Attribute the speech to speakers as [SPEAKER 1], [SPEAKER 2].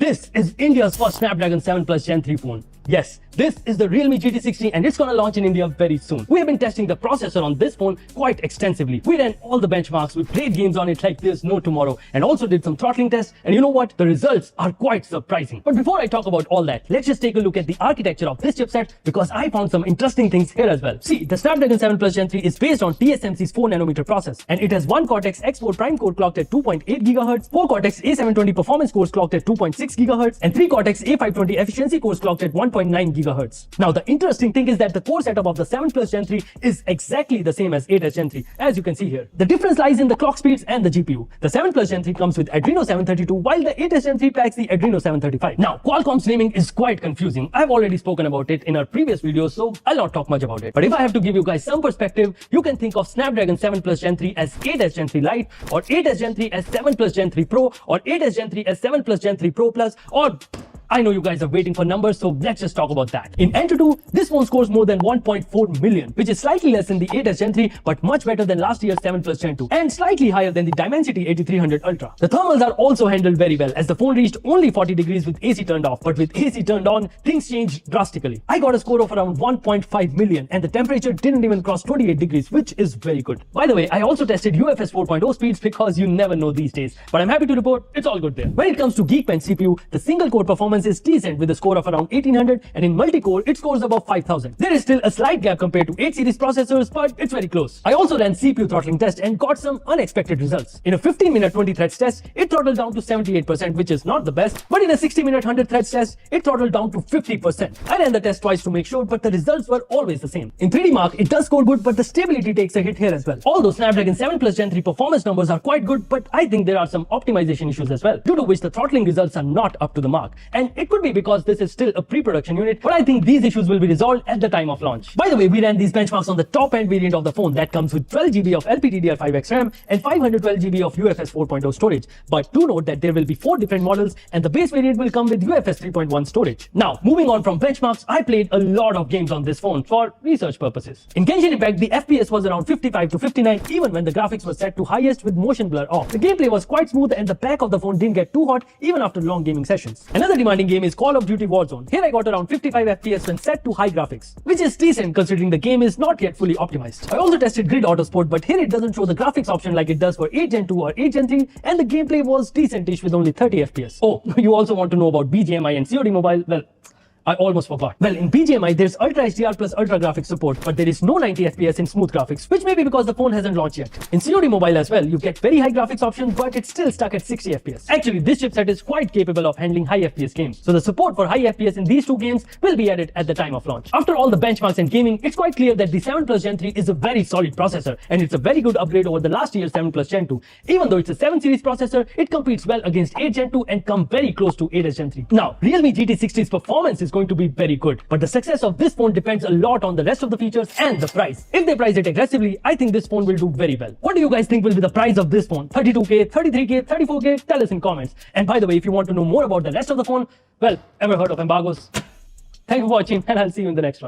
[SPEAKER 1] This is India's first Snapdragon 7 Plus Gen 3 phone. Yes, this is the Realme GT 60 and it's gonna launch in India very soon. We have been testing the processor on this phone quite extensively. We ran all the benchmarks, we played games on it like there's no tomorrow, and also did some throttling tests, and you know what? The results are quite surprising. But before I talk about all that, let's just take a look at the architecture of this chipset because I found some interesting things here as well. See, the Snapdragon 7 Plus Gen 3 is based on TSMC's 4nm process, and it has one Cortex X4 Prime core clocked at 2.8 GHz, 4 Cortex A720 performance cores clocked at 2.6 GHz, and 3 Cortex A520 efficiency cores clocked at 1.9 GHz. Now, the interesting thing is that the core setup of the 7 Plus Gen 3 is exactly the same as 8S Gen 3, as you can see here. The difference lies in the clock speeds and the GPU. The 7 Plus Gen 3 comes with Adreno 732, while the 8S Gen 3 packs the Adreno 735. Now, Qualcomm's naming is quite confusing. I've already spoken about it in our previous videos, so I'll not talk much about it. But if I have to give you guys some perspective, you can think of Snapdragon 7 Plus Gen 3 as 8S Gen 3 Lite, or 8S Gen 3 as 7 Plus Gen 3 Pro, or 8S Gen 3 as 7 Plus Gen 3 Pro Plus, or I know you guys are waiting for numbers, so let's just talk about that. In Antutu, this phone scores more than 1.4 million, which is slightly less than the 8S Gen 3, but much better than last year's 7 Plus Gen 2, and slightly higher than the Dimensity 8300 Ultra. The thermals are also handled very well, as the phone reached only 40 degrees with AC turned off, but with AC turned on, things changed drastically. I got a score of around 1.5 million, and the temperature didn't even cross 28 degrees, which is very good. By the way, I also tested UFS 4.0 speeds because you never know these days, but I'm happy to report it's all good there. When it comes to Geekbench CPU, the single core performance is decent with a score of around 1800, and in multi-core it scores above 5000. There is still a slight gap compared to 8 series processors, but it's very close. I also ran CPU throttling test and got some unexpected results. In a 15-minute 20 threads test, it throttled down to 78%, which is not the best, but in a 60-minute 100 threads test, it throttled down to 50%. I ran the test twice to make sure, but the results were always the same. In 3D Mark, it does score good, but the stability takes a hit here as well. Although Snapdragon 7 Plus Gen 3 performance numbers are quite good, but I think there are some optimization issues as well, due to which the throttling results are not up to the mark. And it could be because this is still a pre-production unit, but I think these issues will be resolved at the time of launch. By the way, we ran these benchmarks on the top-end variant of the phone that comes with 12 GB of LPDDR5X RAM and 512 GB of UFS 4.0 storage. But do note that there will be 4 different models, and the base variant will come with UFS 3.1 storage. Now, moving on from benchmarks, I played a lot of games on this phone for research purposes. In Genshin Impact, the FPS was around 55 to 59 even when the graphics were set to highest with motion blur off. The gameplay was quite smooth, and the back of the phone didn't get too hot even after long gaming sessions. Another demanding game is Call of Duty Warzone. Here I got around 55 FPS when set to high graphics, which is decent considering the game is not yet fully optimized. I also tested Grid Autosport, but here it doesn't show the graphics option like it does for 8 Gen 2 or 8 Gen 3, and the gameplay was decentish with only 30 FPS. Oh, you also want to know about BGMI and COD Mobile? Well, I almost forgot. Well, in BGMI, there's Ultra HDR plus Ultra Graphics support, but there is no 90 FPS in smooth graphics, which may be because the phone hasn't launched yet. In COD Mobile as well, you get very high graphics options, but it's still stuck at 60 FPS. Actually, this chipset is quite capable of handling high FPS games, so the support for high FPS in these two games will be added at the time of launch. After all the benchmarks and gaming, it's quite clear that the 7 Plus Gen 3 is a very solid processor, and it's a very good upgrade over the last year's 7 Plus Gen 2. Even though it's a 7 series processor, it competes well against 8 Gen 2 and come very close to 8S Gen 3. Now, Realme GT 60's performance is going to be very good, but the success of this phone depends a lot on the rest of the features and the price. If they price it aggressively, I think this phone will do very well. What do you guys think will be the price of this phone? 32K, 33K, 34K? Tell us in comments. And by the way, if you want to know more about the rest of the phone, well, ever heard of embargoes? Thank you for watching, and I'll see you in the next one.